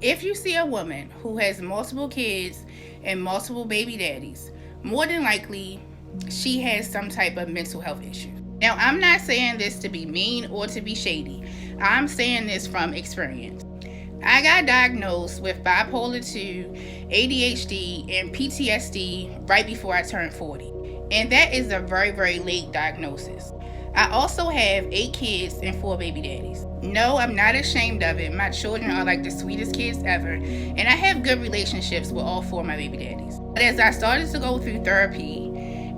If you see a woman who has multiple kids and multiple baby daddies, more than likely she has some type of mental health issue. Now, I'm not saying this to be mean or to be shady. I'm saying this from experience. I got diagnosed with bipolar 2, ADHD, and PTSD right before I turned 40. And that is a very, very late diagnosis. I also have 8 kids and 4 baby daddies. No, I'm not ashamed of it. My children are like the sweetest kids ever, and I have good relationships with all 4 of my baby daddies. But as I started to go through therapy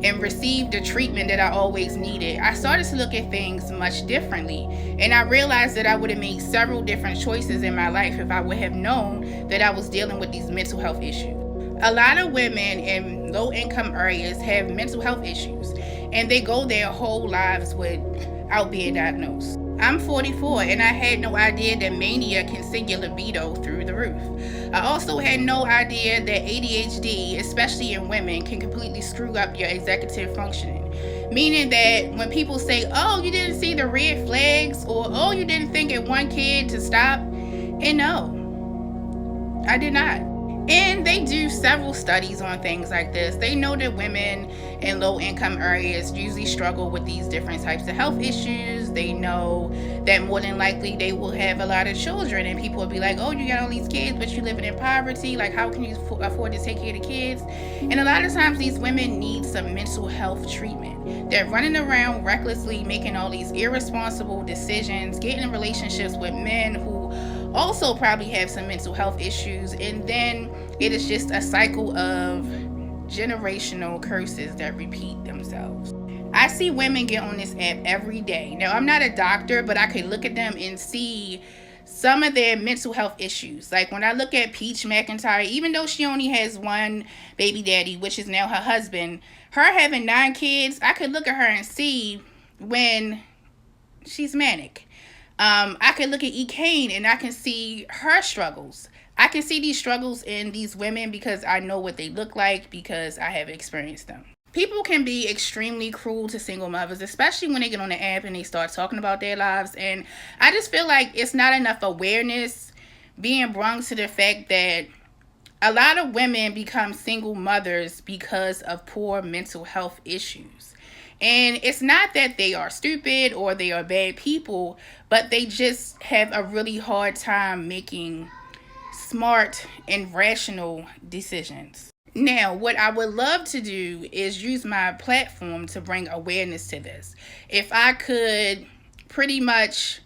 and receive the treatment that I always needed, I started to look at things much differently. And I realized that I would have made several different choices in my life if I would have known that I was dealing with these mental health issues. A lot of women in low income areas have mental health issues, and they go their whole lives without being diagnosed. I'm 44 and I had no idea that mania can send your libido through the roof. I also had no idea that ADHD, especially in women, can completely screw up your executive functioning. Meaning that when people say, oh, you didn't see the red flags, or oh, you didn't think at one kid to stop, and no, I did not. And they do several studies on things like this. They know that women in low income areas usually struggle with these different types of health issues. They know that more than likely they will have a lot of children, and people will be like, oh, you got all these kids, but you're living in poverty. Like, how can you afford to take care of the kids? And a lot of times these women need some mental health treatment. They're running around recklessly, making all these irresponsible decisions, getting in relationships with men who also probably have some mental health issues, and then it is just a cycle of generational curses that repeat themselves. I see women get on this app every day. Now, I'm not a doctor, but I can look at them and see some of their mental health issues. Like when I look at Peach McIntyre, even though she only has one baby daddy, which is now her husband, her having 9 kids, I could look at her and see when she's manic. I can look at E. Kane and I can see her struggles. I can see these struggles in these women because I know what they look like, because I have experienced them. People can be extremely cruel to single mothers, especially when they get on the app and they start talking about their lives. And I just feel like it's not enough awareness being brought to the fact that a lot of women become single mothers because of poor mental health issues. And it's not that they are stupid or they are bad people, but they just have a really hard time making smart and rational decisions. Now, what I would love to do is use my platform to bring awareness to this. If I could pretty much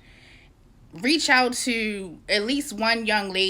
reach out to at least one young lady